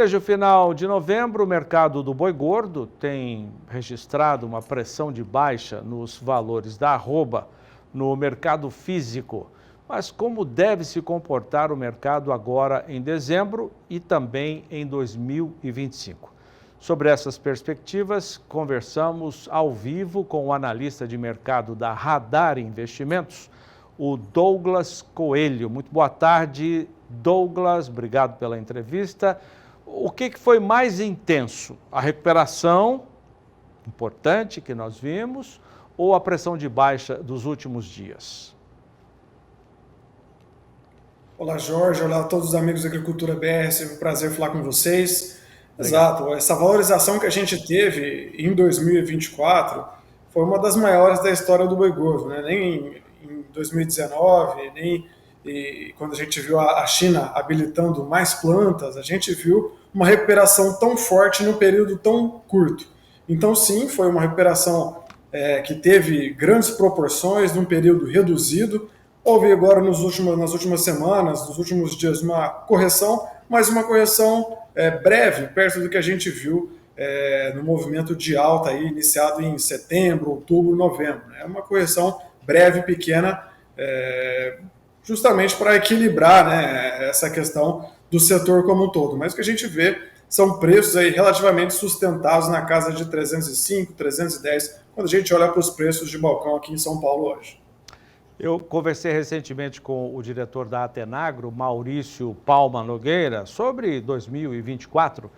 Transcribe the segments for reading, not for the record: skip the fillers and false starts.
Desde o final de novembro, o mercado do boi gordo tem registrado uma pressão de baixa nos valores da arroba no mercado físico. Mas como deve se comportar o mercado agora em dezembro e também em 2025? Sobre essas perspectivas, conversamos ao vivo com o analista de mercado da Radar Investimentos, o Douglas Coelho. Muito boa tarde, Douglas. Obrigado pela entrevista. O que foi mais intenso? A recuperação importante que nós vimos ou a pressão de baixa dos últimos dias? Olá, Jorge. Olá a todos os amigos da Agricultura BR. É um prazer falar com vocês. Obrigado. Exato. Essa valorização que a gente teve em 2024 foi uma das maiores da história do boi gordo, né? Nem em 2019, nem quando a gente viu a China habilitando mais plantas, a gente viu uma recuperação tão forte num período tão curto. Então, sim, foi uma recuperação que teve grandes proporções num período reduzido. Houve agora nas últimas semanas, nos últimos dias, uma correção, mas uma correção breve, perto do que a gente viu no movimento de alta aí, iniciado em setembro, outubro, novembro. É uma correção breve, pequena, justamente para equilibrar, né, essa questão do setor como um todo. Mas o que a gente vê são preços aí relativamente sustentados na casa de 305, 310, quando a gente olha para os preços de balcão aqui em São Paulo hoje. Eu conversei recentemente com o diretor da Atenagro, Maurício Palma Nogueira, sobre 2024,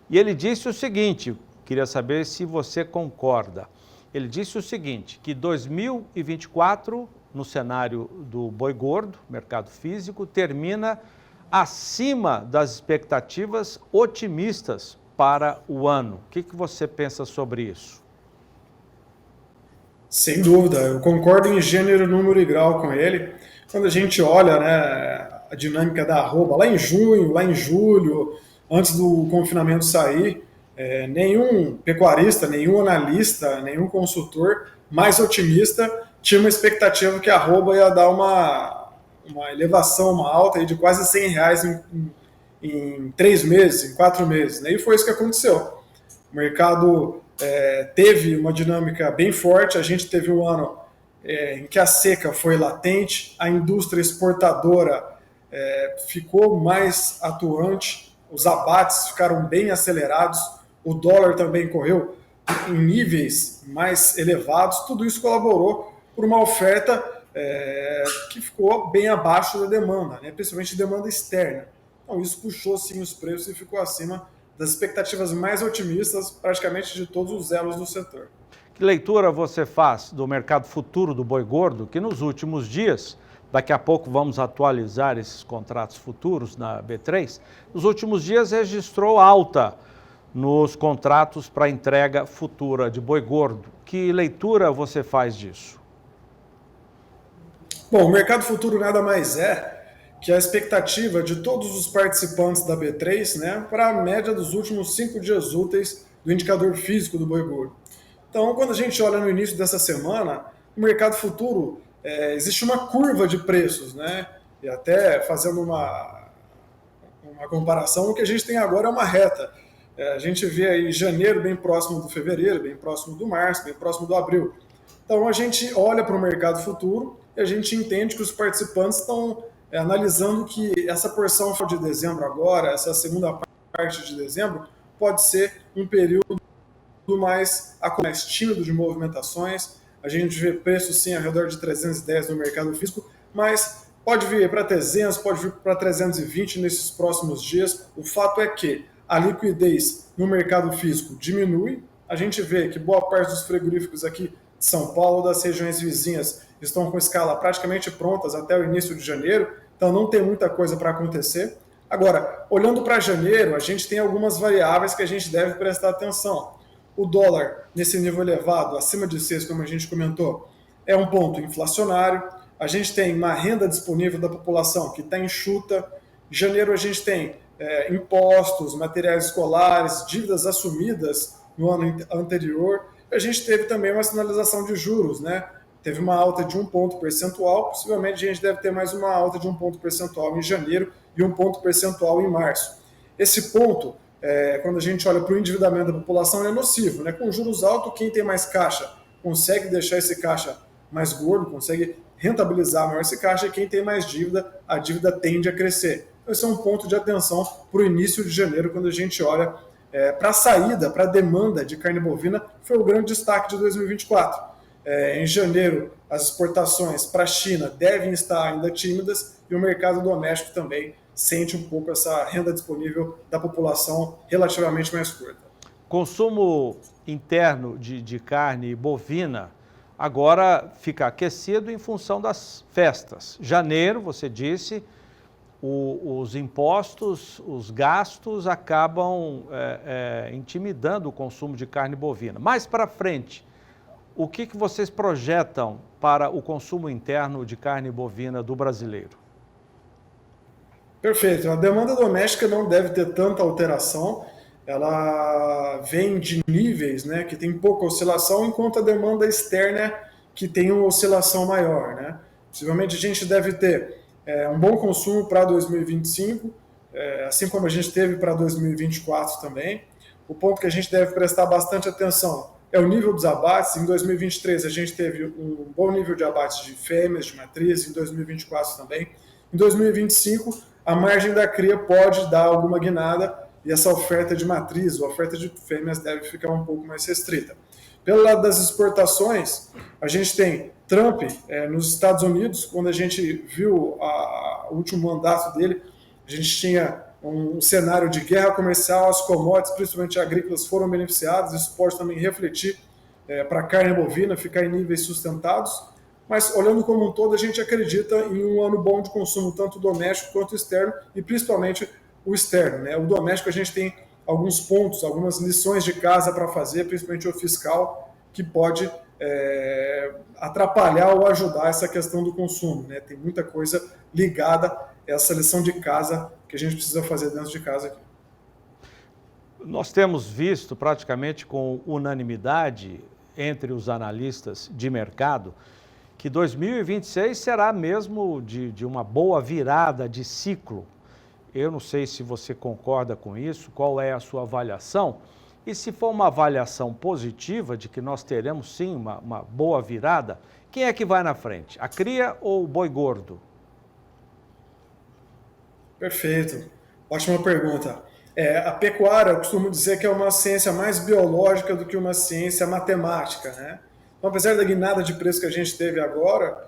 e ele disse o seguinte, queria saber se você concorda. Ele disse o seguinte, que 2024, no cenário do boi gordo, mercado físico, termina acima das expectativas otimistas para o ano. O que você pensa sobre isso? Sem dúvida, eu concordo em gênero, número e grau com ele. Quando a gente olha, né, a dinâmica da arroba, lá em junho, lá em julho, antes do confinamento sair, nenhum pecuarista, nenhum analista, nenhum consultor mais otimista tinha uma expectativa que a arroba ia dar uma elevação, uma alta aí de quase R$ 100 em 3 meses, em 4 meses. Né? E foi isso que aconteceu. O mercado teve uma dinâmica bem forte, a gente teve um ano em que a seca foi latente, a indústria exportadora ficou mais atuante, os abates ficaram bem acelerados, o dólar também correu em níveis mais elevados, tudo isso colaborou por uma oferta que ficou bem abaixo da demanda, né? Principalmente demanda externa. Então isso puxou sim os preços e ficou acima das expectativas mais otimistas praticamente de todos os elos do setor. Que leitura você faz do mercado futuro do boi gordo, que nos últimos dias, daqui a pouco vamos atualizar esses contratos futuros na B3, nos últimos dias registrou alta nos contratos para entrega futura de boi gordo. Que leitura você faz disso? Bom, o mercado futuro nada mais que a expectativa de todos os participantes da B3, né, para a média dos últimos 5 dias úteis do indicador físico do boi gordo. Então, quando a gente olha no início dessa semana, o mercado futuro, existe uma curva de preços, né, e até fazendo uma comparação, o que a gente tem agora é uma reta. A gente vê aí janeiro bem próximo do fevereiro, bem próximo do março, bem próximo do abril. Então, a gente olha para o mercado futuro e a gente entende que os participantes estão analisando que essa porção de dezembro agora, essa segunda parte de dezembro, pode ser um período mais tímido de movimentações. A gente vê preços sim ao redor de 310 no mercado físico, mas pode vir para 300, pode vir para 320 nesses próximos dias. O fato é que a liquidez no mercado físico diminui. A gente vê que boa parte dos frigoríficos aqui de São Paulo, das regiões vizinhas, estão com escala praticamente prontas até o início de janeiro, então não tem muita coisa para acontecer. Agora, olhando para janeiro, a gente tem algumas variáveis que a gente deve prestar atenção. O dólar, nesse nível elevado, acima de 6, como a gente comentou, é um ponto inflacionário. A gente tem uma renda disponível da população que está enxuta. Em janeiro a gente tem impostos, materiais escolares, dívidas assumidas no ano anterior. A gente teve também uma sinalização de juros, né? Teve uma alta de 1 ponto percentual, possivelmente a gente deve ter mais uma alta de 1 ponto percentual em janeiro e 1 ponto percentual em março. Esse ponto quando a gente olha para o endividamento da população, ele é nocivo, né? Com juros altos, quem tem mais caixa consegue deixar esse caixa mais gordo, consegue rentabilizar maior esse caixa, e quem tem mais dívida, a dívida tende a crescer. Então, esse é um ponto de atenção para o início de janeiro, quando a gente olha para a saída, para a demanda de carne bovina, foi o grande destaque de 2024. Em janeiro, as exportações para a China devem estar ainda tímidas e o mercado doméstico também sente um pouco essa renda disponível da população relativamente mais curta. Consumo interno de carne bovina agora fica aquecido em função das festas. Janeiro, você disse, os impostos, os gastos acabam intimidando o consumo de carne bovina. Mais para frente, o que vocês projetam para o consumo interno de carne bovina do brasileiro? Perfeito. A demanda doméstica não deve ter tanta alteração. Ela vem de níveis, né, que tem pouca oscilação, enquanto a demanda externa que tem uma oscilação maior, né? Possivelmente a gente deve ter um bom consumo para 2025, assim como a gente teve para 2024 também. O ponto que a gente deve prestar bastante atenção é o nível dos abates. Em 2023 a gente teve um bom nível de abates de fêmeas, de matriz, em 2024 também. Em 2025 a margem da cria pode dar alguma guinada e essa oferta de matriz, a oferta de fêmeas deve ficar um pouco mais restrita. Pelo lado das exportações, a gente tem Trump nos Estados Unidos. Quando a gente viu o último mandato dele, a gente tinha um cenário de guerra comercial, as commodities, principalmente agrícolas, foram beneficiadas, isso pode também refletir para a carne bovina, ficar em níveis sustentados. Mas, olhando como um todo, a gente acredita em um ano bom de consumo, tanto doméstico quanto externo, e principalmente o externo, né? O doméstico a gente tem alguns pontos, algumas lições de casa para fazer, principalmente o fiscal, que pode atrapalhar ou ajudar essa questão do consumo, né? Tem muita coisa ligada a essa lição de casa que a gente precisa fazer dentro de casa aqui. Nós temos visto praticamente com unanimidade entre os analistas de mercado que 2026 será mesmo de uma boa virada de ciclo. Eu não sei se você concorda com isso, qual é a sua avaliação? E se for uma avaliação positiva de que nós teremos sim uma boa virada, quem é que vai na frente? A cria ou o boi gordo? Perfeito. Ótima pergunta. A pecuária, eu costumo dizer que é uma ciência mais biológica do que uma ciência matemática, né? Então, apesar da guinada de preço que a gente teve agora,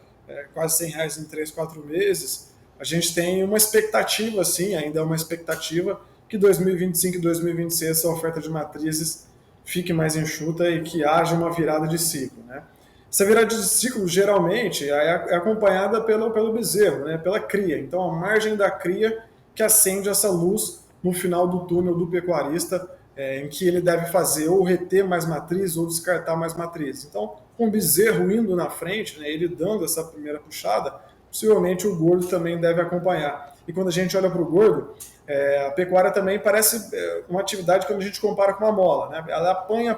quase R$100 em 3, 4 meses, a gente tem uma expectativa, sim, ainda é uma expectativa, que 2025 e 2026 essa oferta de matrizes fique mais enxuta e que haja uma virada de ciclo, né? Essa virada de ciclo, geralmente, é acompanhada pelo bezerro, né? Pela cria. Então, a margem da cria que acende essa luz no final do túnel do pecuarista, em que ele deve fazer ou reter mais matriz ou descartar mais matriz. Então, com o bezerro indo na frente, né, ele dando essa primeira puxada, possivelmente o gordo também deve acompanhar. E quando a gente olha para o gordo, a pecuária também parece uma atividade quando a gente compara com uma mola, né? Ela apanha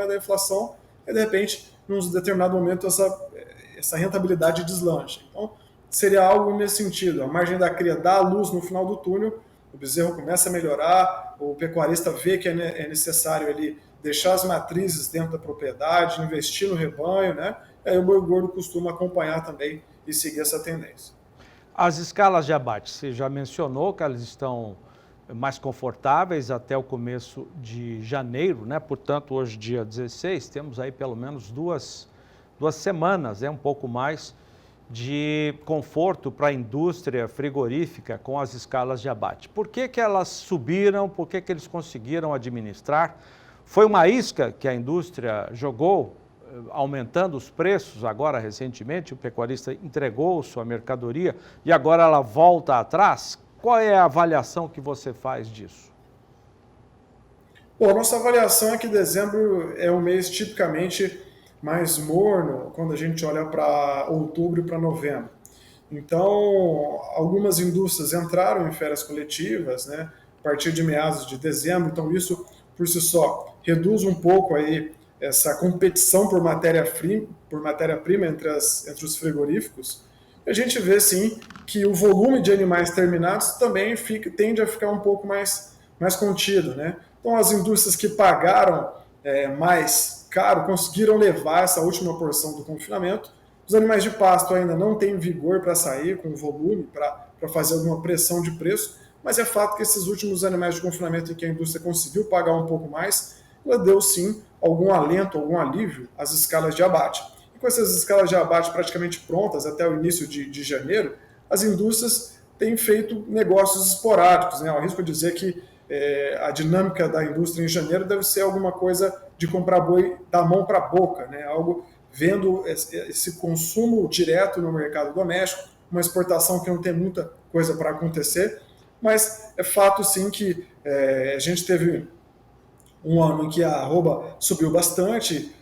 da inflação e, de repente, num determinado momento, essa rentabilidade deslancha. Então, seria algo nesse sentido. A margem da cria dá a luz no final do túnel, o bezerro começa a melhorar, o pecuarista vê que é necessário ele deixar as matrizes dentro da propriedade, investir no rebanho, né? E aí o boi gordo costuma acompanhar também e seguir essa tendência. As escalas de abate, você já mencionou que elas estão mais confortáveis até o começo de janeiro, né? Portanto, hoje, dia 16, temos aí pelo menos duas semanas, um pouco mais, de conforto para a indústria frigorífica com as escalas de abate. Por que elas subiram? Por que eles conseguiram administrar? Foi uma isca que a indústria jogou, aumentando os preços agora recentemente, o pecuarista entregou sua mercadoria e agora ela volta atrás? Qual é a avaliação que você faz disso? Bom, nossa avaliação é que dezembro é um mês tipicamente mais morno quando a gente olha para outubro e para novembro. Então, algumas indústrias entraram em férias coletivas, né, a partir de meados de dezembro, então isso por si só reduz um pouco aí essa competição por matéria-prima entre os frigoríficos. E a gente vê sim que o volume de animais terminados também tende a ficar um pouco mais mais contido, né? Então, as indústrias que pagaram mais caro conseguiram levar essa última porção do confinamento. Os animais de pasto ainda não têm vigor para sair com volume, para fazer alguma pressão de preço, mas é fato que esses últimos animais de confinamento em que a indústria conseguiu pagar um pouco mais, ela deu sim algum alento, algum alívio às escalas de abate. E com essas escalas de abate praticamente prontas até o início de janeiro, as indústrias têm feito negócios esporádicos, né? Eu arrisco dizer que a dinâmica da indústria em janeiro deve ser alguma coisa de comprar boi da mão para a boca, né? Algo vendo esse consumo direto no mercado doméstico, uma exportação que não tem muita coisa para acontecer, mas é fato sim que a gente teve um ano em que a arroba subiu bastante,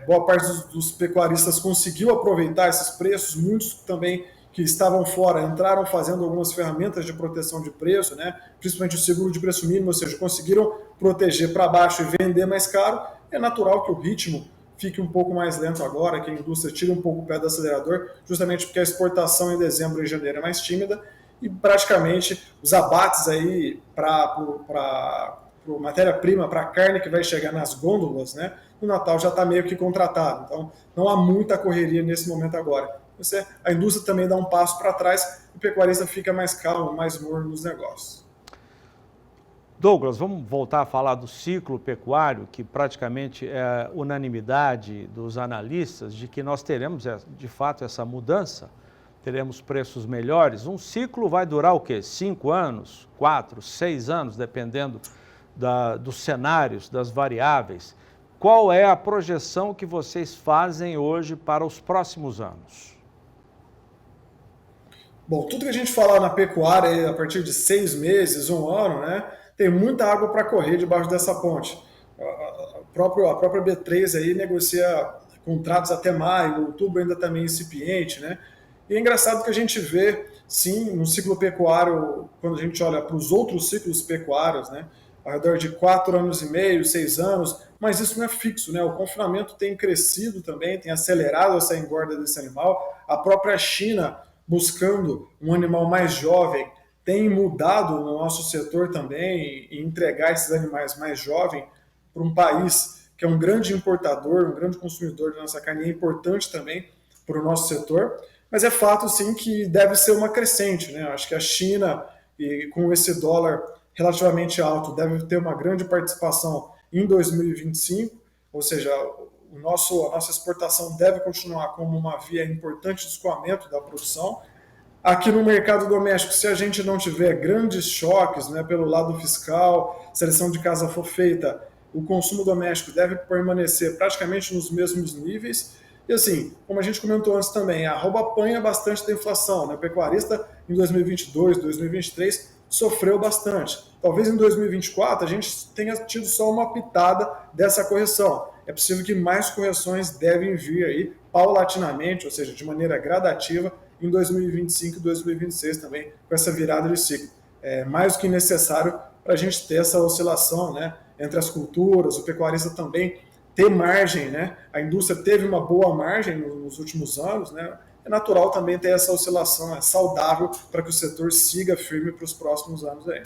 boa parte dos pecuaristas conseguiu aproveitar esses preços, muitos também que estavam fora entraram fazendo algumas ferramentas de proteção de preço, né? Principalmente o seguro de preço mínimo, ou seja, conseguiram proteger para baixo e vender mais caro. É natural que o ritmo fique um pouco mais lento agora, que a indústria tire um pouco o pé do acelerador, justamente porque a exportação em dezembro e janeiro é mais tímida e praticamente os abates aí para matéria-prima, para a carne que vai chegar nas gôndolas, né, no Natal já está meio que contratado. Então, não há muita correria nesse momento agora. A indústria também dá um passo para trás, o pecuarista fica mais calmo, mais morno nos negócios. Douglas, vamos voltar a falar do ciclo pecuário, que praticamente é unanimidade dos analistas de que nós teremos, de fato, essa mudança, teremos preços melhores. Um ciclo vai durar o quê? 5 anos, 4, 6 anos, dependendo dos cenários, das variáveis. Qual é a projeção que vocês fazem hoje para os próximos anos? Bom, tudo que a gente falar na pecuária a partir de 6 meses, 1 ano, né, tem muita água para correr debaixo dessa ponte. A própria B3 aí negocia contratos até maio, outubro ainda também incipiente, né? E é engraçado que a gente vê, sim, no ciclo pecuário, quando a gente olha para os outros ciclos pecuários, né, ao redor de 4 anos e meio, 6 anos, mas isso não é fixo, né? O confinamento tem crescido também, tem acelerado essa engorda desse animal. A própria China, buscando um animal mais jovem, tem mudado no nosso setor também e entregar esses animais mais jovens para um país que é um grande importador, um grande consumidor de nossa carne, é importante também para o nosso setor, mas é fato sim que deve ser uma crescente, né? Acho que a China, e com esse dólar relativamente alto, deve ter uma grande participação em 2025, ou seja, a nossa exportação deve continuar como uma via importante de escoamento da produção. Aqui no mercado doméstico, se a gente não tiver grandes choques, né, pelo lado fiscal, se a lição de casa for feita, o consumo doméstico deve permanecer praticamente nos mesmos níveis. E assim, como a gente comentou antes também, a arroba apanha bastante da inflação, né? O pecuarista em 2022, 2023 sofreu bastante. Talvez em 2024 a gente tenha tido só uma pitada dessa correção. É possível que mais correções devem vir aí paulatinamente, ou seja, de maneira gradativa, em 2025 e 2026 também, com essa virada de ciclo. É mais do que necessário para a gente ter essa oscilação, né, entre as culturas, o pecuarista também ter margem, né? A indústria teve uma boa margem nos últimos anos, né? É natural também ter essa oscilação, é saudável para que o setor siga firme para os próximos anos aí.